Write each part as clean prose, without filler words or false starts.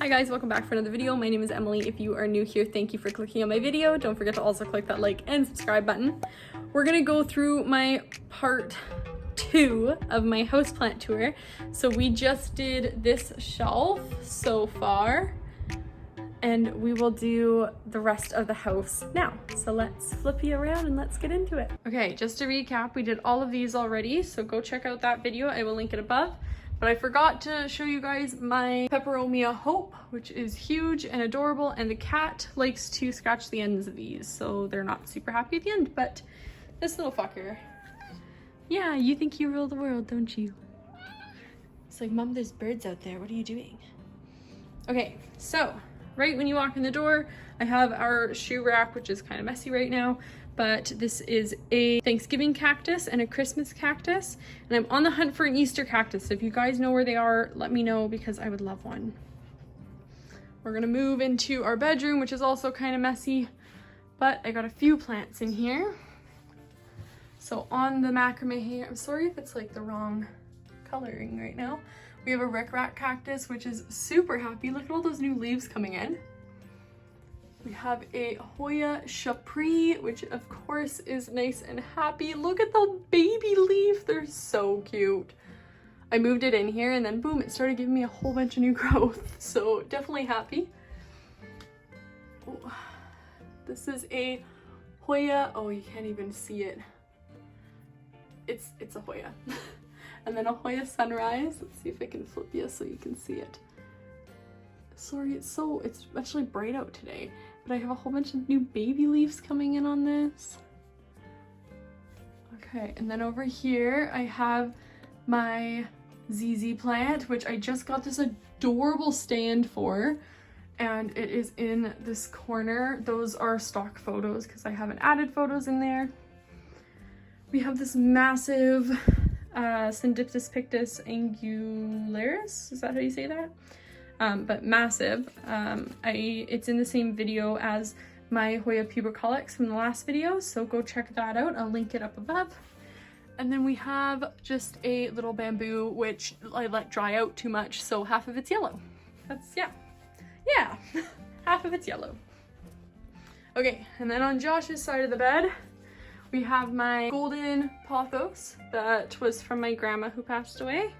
Hi guys, welcome back for another video. My name is Emily. If you are new here, thank you for clicking on my video. Don't forget to also click that like and subscribe button. We're gonna go through my part 2 of my houseplant tour. So we just did this shelf so far, and we will do the rest of the house now. So let's flip you around and let's get into it. Okay, just to recap, we did all of these already, so go check out that video. I will link it above. But I forgot to show you guys my peperomia Hope, which is huge and adorable, and the cat likes to scratch the ends of these, so they're not super happy at the end. But this little fucker, yeah, you think you rule the world, don't you? It's like, Mom, there's birds out there, what are you doing? Okay, so right when you walk in the door, I have our shoe rack, which is kind of messy right now, but this is a Thanksgiving cactus and a Christmas cactus, and I'm on the hunt for an Easter cactus. So if you guys know where they are, let me know because I would love one. We're gonna move into our bedroom, which is also kind of messy, but I got a few plants in here. So on the macrame here, I'm sorry if it's like the wrong coloring right now. We have a rickrack cactus, which is super happy. Look at all those new leaves coming in. We have a Hoya Chapri, which of course is nice and happy. Look at the baby leaf, they're so cute. I moved it in here and then boom, it started giving me a whole bunch of new growth. So definitely happy. Oh, this is a Hoya, oh, you can't even see it. It's a Hoya. And then a Hoya Sunrise. Let's see if I can flip you so you can see it. Sorry, it's actually bright out today, but I have a whole bunch of new baby leaves coming in on this. Okay, and then over here I have my ZZ plant, which I just got this adorable stand for, and it is in this corner. Those are stock photos because I haven't added photos in there. We have this massive Syndiptus pictus angularis, is that how you say that? But massive. It's in the same video as my Hoya pubricolix from the last video, so go check that out. I'll link it up above. And then we have just a little bamboo, which I let dry out too much, so half of it's yellow. That's, yeah, half of it's yellow. Okay, and then on Josh's side of the bed, we have my golden pothos that was from my grandma who passed away.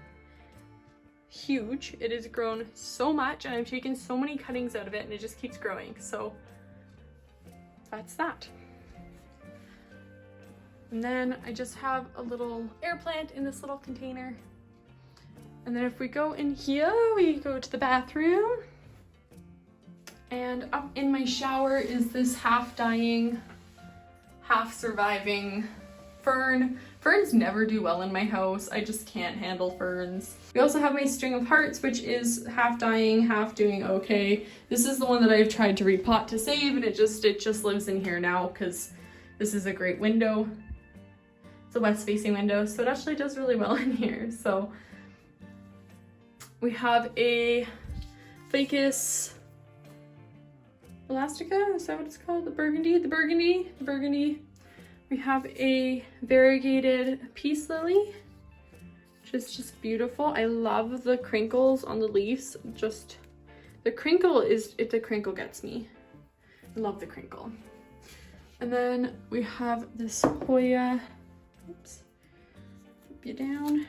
Huge. It has grown so much and I've taken so many cuttings out of it and it just keeps growing. So that's that. And then I just have a little air plant in this little container. And then if we go in here, we go to the bathroom. And up in my shower is this half dying, half surviving fern. Ferns never do well in my house. I just can't handle ferns. We also have my string of hearts, which is half dying, half doing okay. This is the one that I've tried to repot to save, and it just lives in here now because this is a great window. It's a west-facing window, so it actually does really well in here. So we have a Ficus elastica, is that what it's called? The burgundy. We have a variegated peace lily, which is just beautiful. I love the crinkles on the leaves. Just the crinkle gets me. I love the crinkle. And then we have this Hoya, oops, flip you down,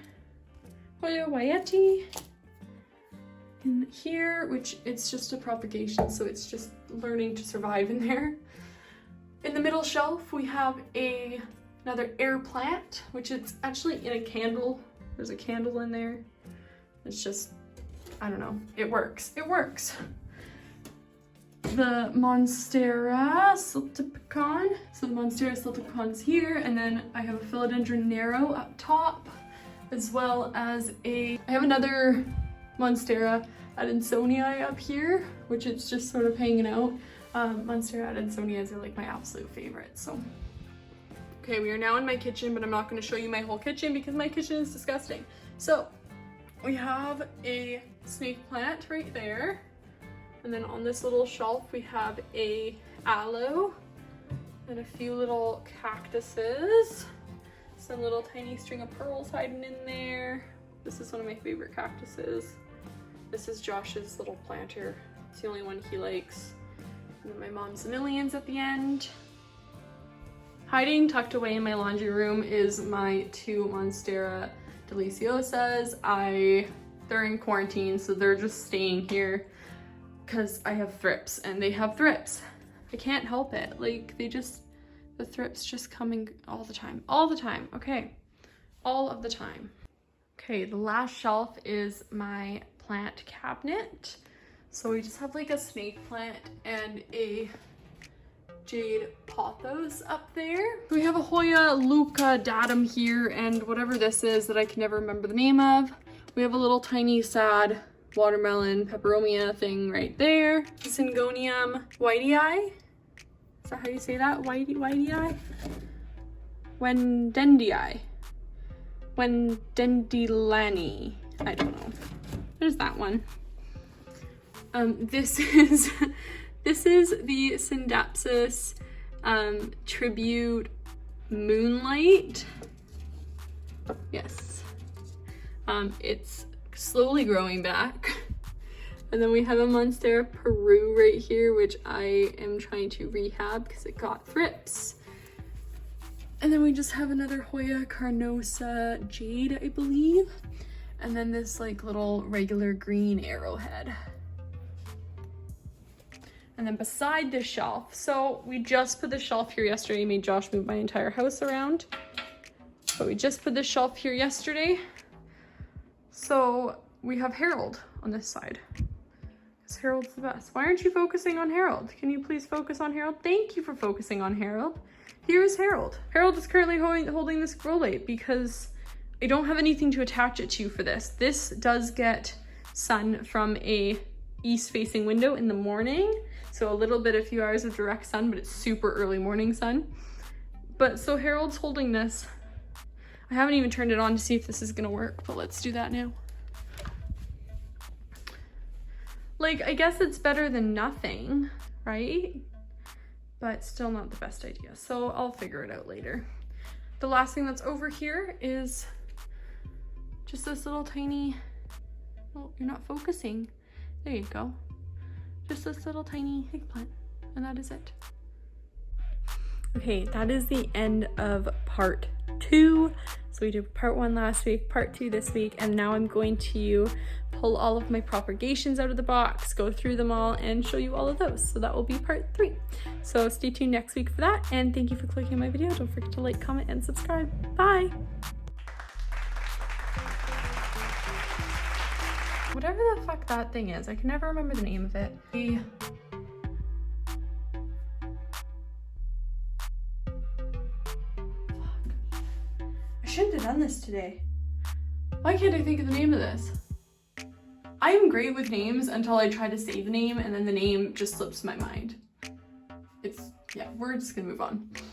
Hoya Waieti in here, which it's just a propagation, so it's just learning to survive in there. In the middle shelf, we have another air plant, which is actually in a candle. There's a candle in there. It's just, I don't know, it works. It works. The Monstera Siltipicon. So the Monstera Siltipicon's here, and then I have a Philodendron Nero up top, as well as I have another Monstera Adansonii up here, which is just sort of hanging out. Monstera Adansonias are like my absolute favorite, so. Okay, we are now in my kitchen, but I'm not going to show you my whole kitchen because my kitchen is disgusting. So, we have a snake plant right there. And then on this little shelf, we have a aloe and a few little cactuses. Some little tiny string of pearls hiding in there. This is one of my favorite cactuses. This is Josh's little planter. It's the only one he likes. And then my mom's millions at the end. Hiding tucked away in my laundry room is my 2 Monstera deliciosas. They're in quarantine, so they're just staying here because I have thrips and they have thrips. I can't help it. Like, the thrips just coming all the time, okay? All of the time. Okay, the last shelf is my plant cabinet. So we just have like a snake plant and a jade pothos up there. We have a Hoya leucadatum here and whatever this is that I can never remember the name of. We have a little tiny sad watermelon peperomia thing right there. Syngonium whitei. Is that how you say that? Whitei? Wendendii. Wendendilani. I don't know. There's that one. This is the Syndapsis Tribute Moonlight. Yes. It's slowly growing back. And then we have a Monstera Peru right here, which I am trying to rehab because it got thrips. And then we just have another Hoya carnosa jade, I believe. And then this like little regular green arrowhead. And then beside this shelf, so we just put the shelf here yesterday, made Josh move my entire house around. But we just put this shelf here yesterday. So we have Harold on this side. Because Harold's the best. Why aren't you focusing on Harold? Can you please focus on Harold? Thank you for focusing on Harold. Here is Harold. Harold is currently holding this grow light because I don't have anything to attach it to for this. This does get sun from a east-facing window in the morning. So a few hours of direct sun, but it's super early morning sun. But so Harold's holding this. I haven't even turned it on to see if this is gonna work, but let's do that now. Like, I guess it's better than nothing, right? But still not the best idea. So I'll figure it out later. The last thing that's over here is just this little tiny, oh, you're not focusing. There you go. Just this little tiny eggplant, and that is it. Okay, that is the end of part 2. So we did part 1 last week, part 2 this week, and now I'm going to pull all of my propagations out of the box, go through them all, and show you all of those. So that will be part 3. So stay tuned next week for that, and thank you for clicking on my video. Don't forget to like, comment, and subscribe. Bye! Whatever the fuck that thing is, I can never remember the name of it. I shouldn't have done this today. Why can't I think of the name of this? I am great with names until I try to say the name and then the name just slips my mind. Yeah, we're just gonna move on.